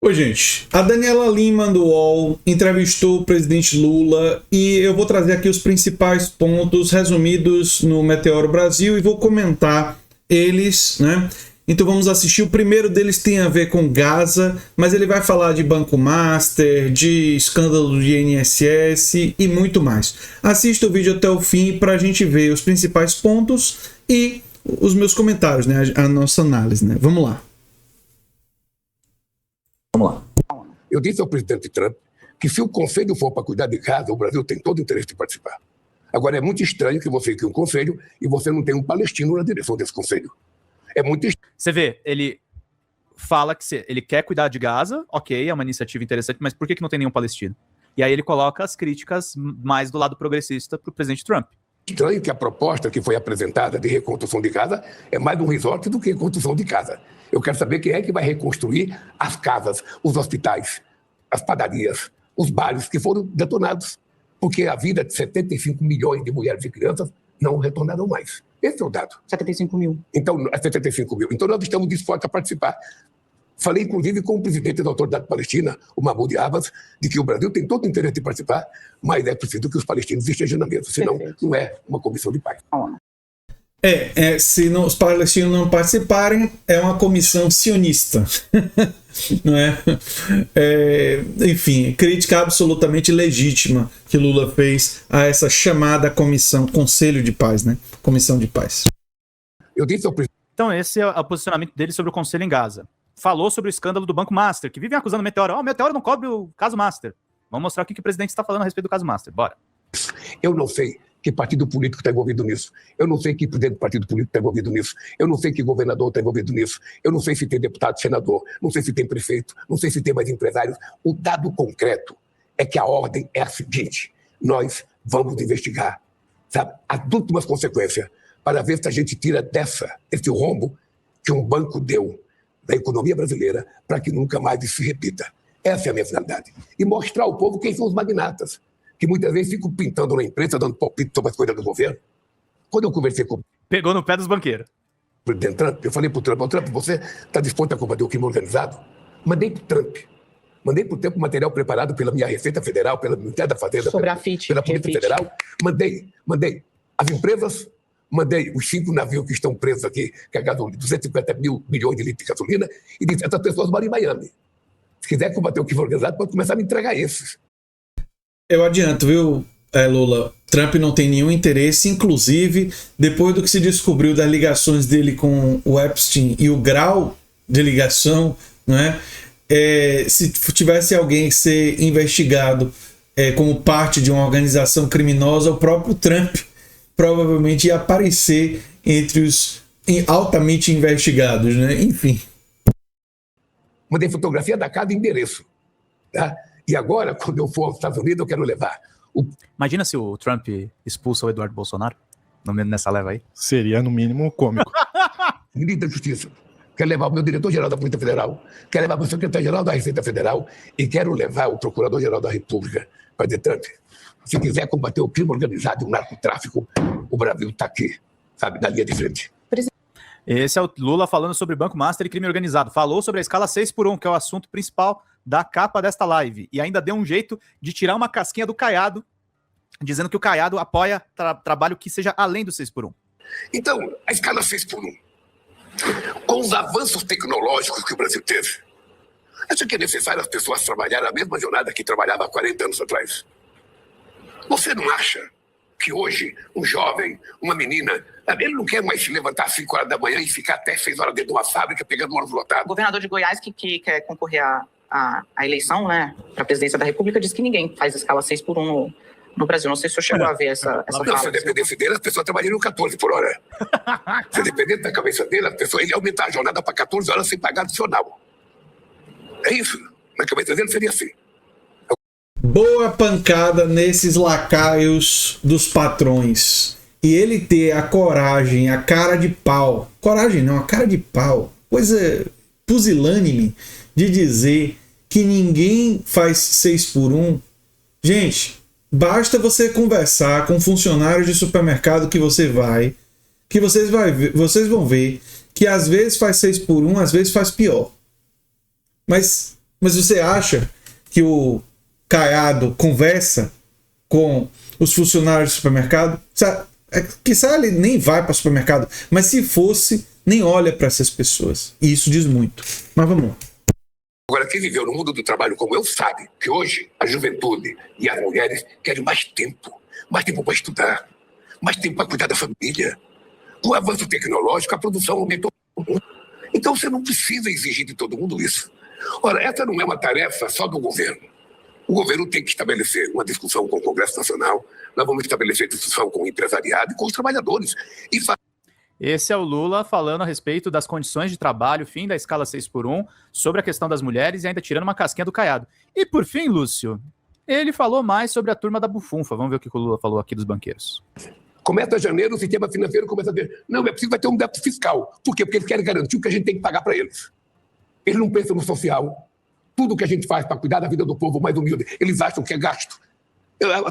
Oi, gente. A Daniela Lima do UOL entrevistou o presidente Lula e eu vou trazer aqui os principais pontos resumidos no Meteoro Brasil e vou comentar eles, né? Então vamos assistir. O primeiro deles tem a ver com Gaza, mas ele vai falar de Banco Master, de escândalo do INSS e muito mais. Assista o vídeo até o fim para a gente ver os principais pontos e os meus comentários, né? A nossa análise, né? Vamos lá. Vamos lá. Eu disse ao presidente Trump que se o conselho for para cuidar de casa, o Brasil tem todo o interesse de participar. Agora, é muito estranho que você crie um conselho e você não tem um palestino na direção desse conselho. É muito estranho. Você vê, ele fala que ele quer cuidar de Gaza, ok, é uma iniciativa interessante, mas por que não tem nenhum palestino? E aí ele coloca as críticas mais do lado progressista para o presidente Trump. Estranho que a proposta que foi apresentada de reconstrução de casa é mais um resort do que reconstrução de casa. Eu quero saber quem é que vai reconstruir as casas, os hospitais, as padarias, os bares que foram detonados, porque a vida de 75 milhões de mulheres e crianças não retornaram mais. Esse é o dado. 75 mil. Então, 75 mil. Então, nós estamos dispostos a participar. Falei, inclusive, com o presidente da Autoridade Palestina, o Mahmoud Abbas, de que o Brasil tem todo o interesse de participar, mas é preciso que os palestinos estejam na mesa, senão não é uma comissão de paz. Se os palestinos não participarem, é uma comissão sionista. Não é? Enfim, crítica absolutamente legítima que Lula fez a essa chamada comissão, Conselho de Paz, né? Comissão de Paz. Eu disse ao presidente... Então esse é o posicionamento dele sobre o Conselho em Gaza. Falou sobre o escândalo do Banco Master, que vivem acusando o Meteoro. O Meteoro não cobre o caso Master. Vamos mostrar o que o presidente está falando a respeito do caso Master. Bora. Eu não sei que partido político está envolvido nisso. Eu não sei que presidente do partido político está envolvido nisso. Eu não sei que governador está envolvido nisso. Eu não sei se tem deputado, senador. Não sei se tem prefeito. Não sei se tem mais empresários. O dado concreto é que a ordem é a seguinte. Nós vamos investigar, sabe, as últimas consequências para ver se a gente tira desse rombo que um banco deu da economia brasileira para que nunca mais isso se repita. Essa é a minha finalidade. E mostrar ao povo quem são os magnatas, que muitas vezes ficam pintando na imprensa, dando palpite sobre as coisas do governo. Quando eu conversei com Pegou no pé dos banqueiros. o presidente Trump, eu falei para o Trump, você está disposto a combater o crime organizado? Mandei para o Trump. Mandei para o Trump material preparado pela minha Receita Federal, pela Ministério da Fazenda, sobre a FIT, pela Polícia Federal. Mandei as empresas, mandei os 5 navios que estão presos aqui, que é gasolina, 250 milhões de litros de gasolina, e disse, essas pessoas moram em Miami. Se quiser combater o crime organizado, pode começar a me entregar esses. Eu adianto, viu, Lula? Trump não tem nenhum interesse, inclusive, depois do que se descobriu das ligações dele com o Epstein e o grau de ligação, não é? Se tivesse alguém ser investigado como parte de uma organização criminosa, o próprio Trump provavelmente ia aparecer entre os altamente investigados, né? Enfim. Mandei fotografia da casa e endereço, tá? E agora, quando eu for aos Estados Unidos, eu quero levar Imagina se o Trump expulsa o Eduardo Bolsonaro nessa leva aí. Seria, no mínimo, cômico. ministro da Justiça, quero levar o meu diretor-geral da Polícia Federal, quero levar o secretário-geral da Receita Federal e quero levar o procurador-geral da República para dizer, Trump, se quiser combater o crime organizado e o narcotráfico, o Brasil está aqui, sabe, na linha de frente. Esse é o Lula falando sobre Banco Master e crime organizado. Falou sobre a escala 6x1, que é o assunto principal da capa desta live. E ainda deu um jeito de tirar uma casquinha do Caiado, dizendo que o Caiado apoia trabalho que seja além do 6x1. Então, a escala 6x1, com os avanços tecnológicos que o Brasil teve, acho que é necessário as pessoas trabalharem a mesma jornada que trabalhava há 40 anos atrás. Você não acha que hoje um jovem, uma menina, ele não quer mais se levantar às 5 horas da manhã e ficar até 6 horas dentro de uma fábrica pegando ônibus lotado? O governador de Goiás, que quer concorrer à eleição, né, para a presidência da República, diz que ninguém faz escala 6x1 no Brasil. Não sei se o senhor chegou a ver essa Não, fala. se dependesse dele, as pessoas trabalhariam 14 por hora. Se dependesse da cabeça dele, as pessoas, ele ia aumentar a jornada para 14 horas sem pagar adicional. É isso. Na cabeça dele seria assim. Boa pancada nesses lacaios dos patrões. E ele ter a coragem, a cara de pau. Coragem não, a cara de pau. Coisa pusilânime de dizer que ninguém faz 6x1. Gente, basta você conversar com funcionários de supermercado que você vai, que vocês vão ver que às vezes faz 6x1, às vezes faz pior. Mas Mas você acha que o Caiado conversa com os funcionários do supermercado? Quizá ele nem vai para o supermercado, mas se fosse, nem olha para essas pessoas. E isso diz muito. Mas vamos lá. Agora, quem viveu no mundo do trabalho como eu sabe que hoje a juventude e as mulheres querem mais tempo para estudar, mais tempo para cuidar da família. Com o avanço tecnológico, a produção aumentou muito. Então você não precisa exigir de todo mundo isso. Ora, essa não é uma tarefa só do governo. O governo tem que estabelecer uma discussão com o Congresso Nacional, nós vamos estabelecer discussão com o empresariado e com os trabalhadores. Esse é o Lula falando a respeito das condições de trabalho, fim da escala 6x1, sobre a questão das mulheres e ainda tirando uma casquinha do Caiado. E por fim, Lúcio, ele falou mais sobre a turma da bufunfa. Vamos ver o que o Lula falou aqui dos banqueiros. Começa janeiro, o sistema financeiro começa a ver. Não, é preciso vai ter um déficit fiscal. Por quê? Porque eles querem garantir o que a gente tem que pagar para eles. Eles não pensam no social. Tudo que a gente faz para cuidar da vida do povo mais humilde, eles acham que é gasto.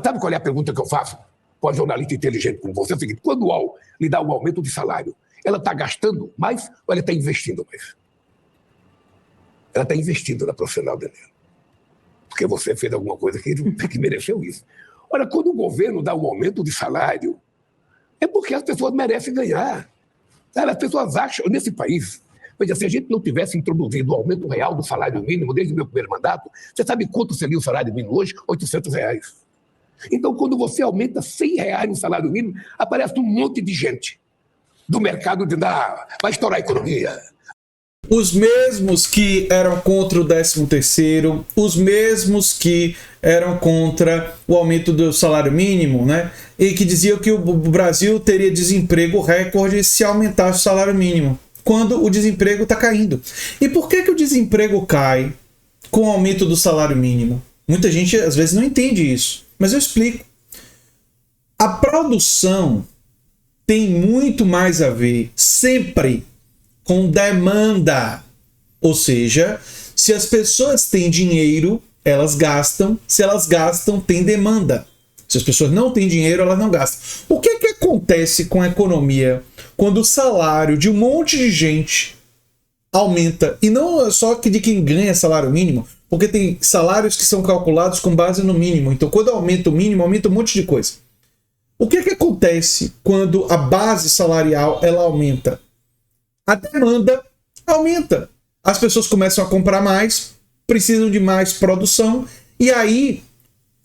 Sabe qual é a pergunta que eu faço para um jornalista inteligente como você? É o seguinte, quando o UOL lhe dá um aumento de salário, ela está gastando mais ou ela está investindo mais? Ela está investindo na profissional dela. Porque você fez alguma coisa que mereceu isso. Ora, quando o governo dá um aumento de salário, é porque as pessoas merecem ganhar. As pessoas acham, nesse país, veja, se a gente não tivesse introduzido o aumento real do salário mínimo desde o meu primeiro mandato, você sabe quanto seria o salário mínimo hoje? R$800. Então, quando você aumenta R$100 no salário mínimo, aparece um monte de gente do mercado dizendo, vai estourar a economia. Os mesmos que eram contra o 13º, os mesmos que eram contra o aumento do salário mínimo, né? E que diziam que o Brasil teria desemprego recorde se aumentasse o salário mínimo, quando o desemprego está caindo. E por que o desemprego cai com o aumento do salário mínimo? Muita gente às vezes não entende isso, mas eu explico. A produção tem muito mais a ver sempre com demanda. Ou seja, se as pessoas têm dinheiro, elas gastam. Se elas gastam, tem demanda. Se as pessoas não têm dinheiro, elas não gastam. O que acontece com a economia quando o salário de um monte de gente aumenta? E não só de quem ganha salário mínimo, porque tem salários que são calculados com base no mínimo. Então, quando aumenta o mínimo, aumenta um monte de coisa. O que acontece quando a base salarial ela aumenta? A demanda aumenta. As pessoas começam a comprar mais, precisam de mais produção, e aí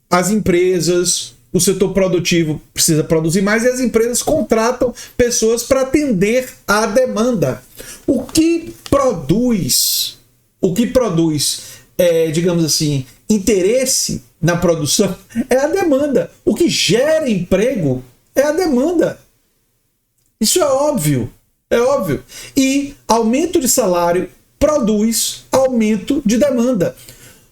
as empresas, o setor produtivo precisa produzir mais e as empresas contratam pessoas para atender à demanda. O que produz, digamos assim, interesse na produção é a demanda. O que gera emprego é a demanda. Isso é óbvio. É óbvio. E aumento de salário produz aumento de demanda.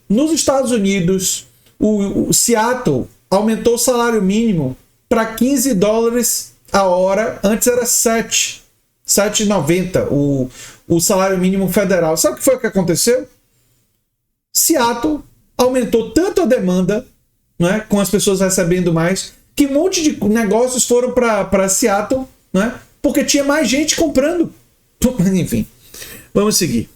Nos Estados Unidos, o Seattle aumentou o salário mínimo para $15 a hora. Antes era 7,90 o salário mínimo federal. Sabe o que foi que aconteceu? Seattle aumentou tanto a demanda, né, com as pessoas recebendo mais, que um monte de negócios foram para Seattle, né? Porque tinha mais gente comprando. Enfim, vamos seguir.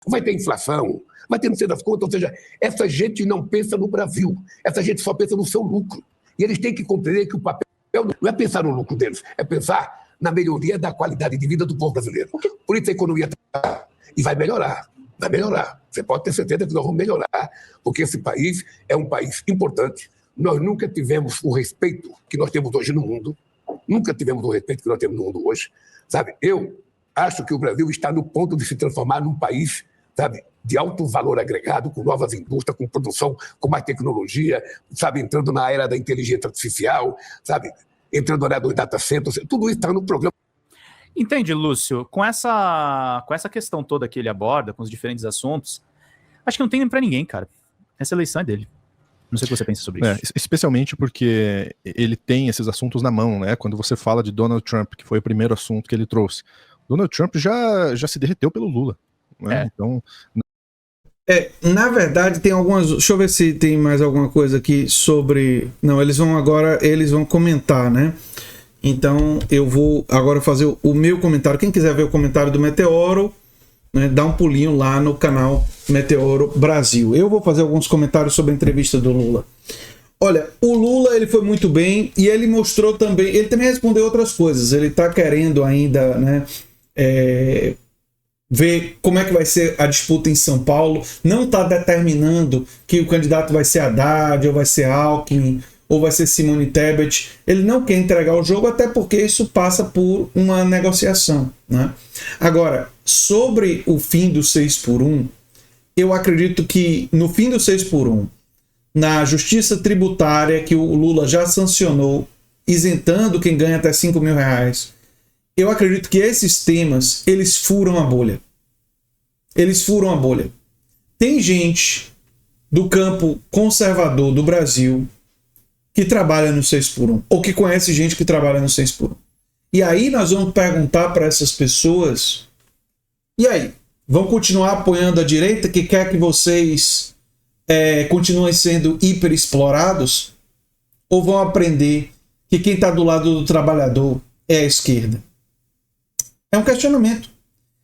Vai ter inflação, vai ter não sei das contas, ou seja, essa gente não pensa no Brasil, essa gente só pensa no seu lucro. E eles têm que compreender que o papel não é pensar no lucro deles, é pensar na melhoria da qualidade de vida do povo brasileiro. Por isso a economia está... E vai melhorar, vai melhorar. Você pode ter certeza que nós vamos melhorar, porque esse país é um país importante. Nós nunca tivemos o respeito que nós temos hoje no mundo. Nunca tivemos o respeito que nós temos no mundo hoje, sabe? Eu acho que o Brasil está no ponto de se transformar num país, sabe, de alto valor agregado, com novas indústrias, com produção, com mais tecnologia, sabe, entrando na era da inteligência artificial, sabe, entrando na era dos data centers, tudo isso está no programa. Entende, Lúcio? Com essa questão toda que ele aborda, com os diferentes assuntos, acho que não tem nem pra ninguém, cara. Essa eleição é dele. Não sei o que você pensa sobre isso. Especialmente porque ele tem esses assuntos na mão, né? Quando você fala de Donald Trump, que foi o primeiro assunto que ele trouxe. Donald Trump já se derreteu pelo Lula, né? Então... na verdade, tem algumas... Deixa eu ver se tem mais alguma coisa aqui sobre... Não, eles vão comentar, né? Então, eu vou agora fazer o meu comentário. Quem quiser ver o comentário do Meteoro, né, dá um pulinho lá no canal Meteoro Brasil. Eu vou fazer alguns comentários sobre a entrevista do Lula. Olha, o Lula ele foi muito bem e ele mostrou também, ele também respondeu outras coisas. Ele está querendo ainda, né, ver como é que vai ser a disputa em São Paulo. Não está determinando que o candidato vai ser Haddad, ou vai ser Alckmin, ou vai ser Simone Tebet. Ele não quer entregar o jogo, até porque isso passa por uma negociação, né? Agora, sobre o fim do 6x1, eu acredito que no fim do 6x1, na justiça tributária que o Lula já sancionou, isentando quem ganha até R$5.000, eu acredito que esses temas, eles furam a bolha. Eles furam a bolha. Tem gente do campo conservador do Brasil que trabalha no 6x1, ou que conhece gente que trabalha no 6x1. E aí nós vamos perguntar para essas pessoas, e aí? Vão continuar apoiando a direita que quer que vocês continuem sendo hiperexplorados? Ou vão aprender que quem está do lado do trabalhador é a esquerda? É um questionamento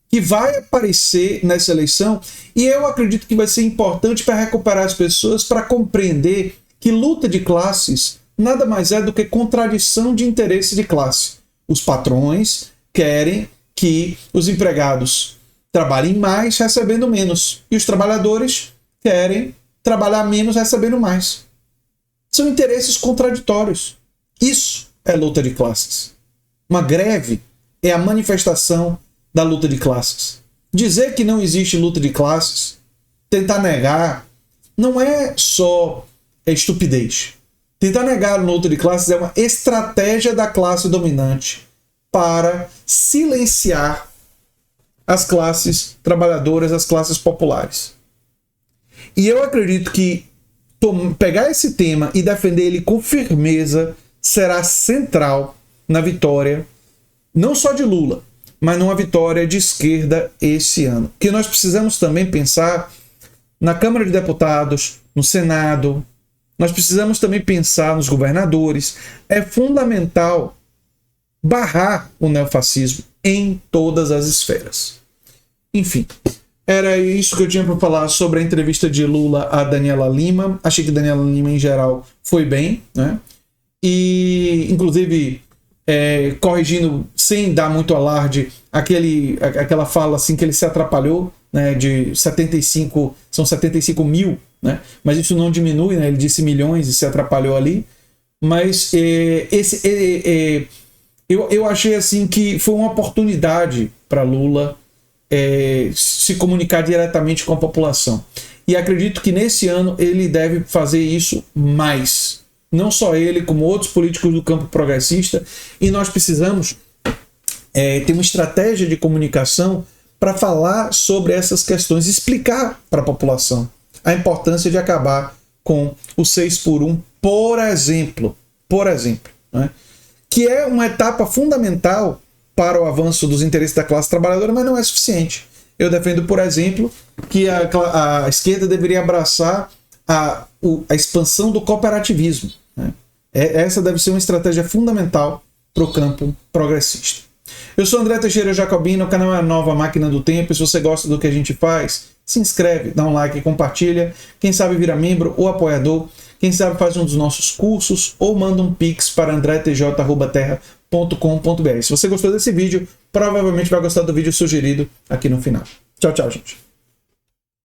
que vai aparecer nessa eleição e eu acredito que vai ser importante para recuperar as pessoas, para compreender que luta de classes nada mais é do que contradição de interesse de classe. Os patrões querem que os empregados trabalhem mais recebendo menos e os trabalhadores querem trabalhar menos recebendo mais. São interesses contraditórios. Isso é luta de classes. Uma greve é a manifestação da luta de classes. Dizer que não existe luta de classes, tentar negar, não é só estupidez. Tentar negar a luta de classes é uma estratégia da classe dominante para silenciar as classes trabalhadoras, as classes populares. E eu acredito que pegar esse tema e defender ele com firmeza será central na vitória, não só de Lula, mas numa vitória de esquerda esse ano. Que nós precisamos também pensar na Câmara de Deputados, no Senado, nós precisamos também pensar nos governadores. É fundamental barrar o neofascismo em todas as esferas. Enfim, era isso que eu tinha para falar sobre a entrevista de Lula a Daniela Lima. Achei que Daniela Lima, em geral, foi bem, né? E, inclusive, corrigindo, sem dar muito alarde, aquela fala assim que ele se atrapalhou, né, de 75, são 75 mil, né? Mas isso não diminui, né? Ele disse milhões e se atrapalhou ali. Mas eu achei assim que foi uma oportunidade para Lula se comunicar diretamente com a população. E acredito que nesse ano ele deve fazer isso mais. Não só ele, como outros políticos do campo progressista. E nós precisamos ter uma estratégia de comunicação para falar sobre essas questões, explicar para a população a importância de acabar com o 6x1, por exemplo, né? Que é uma etapa fundamental para o avanço dos interesses da classe trabalhadora, mas não é suficiente. Eu defendo, por exemplo, que a esquerda deveria abraçar a expansão do cooperativismo, né? Essa deve ser uma estratégia fundamental para o campo progressista. Eu sou André Teixeira Jacobino, o canal é a Nova Máquina do Tempo. Se você gosta do que a gente faz, se inscreve, dá um like e compartilha. Quem sabe vira membro ou apoiador. Quem sabe faz um dos nossos cursos ou manda um pix para andretj@terra.com.br. Se você gostou desse vídeo, provavelmente vai gostar do vídeo sugerido aqui no final. Tchau, tchau, gente.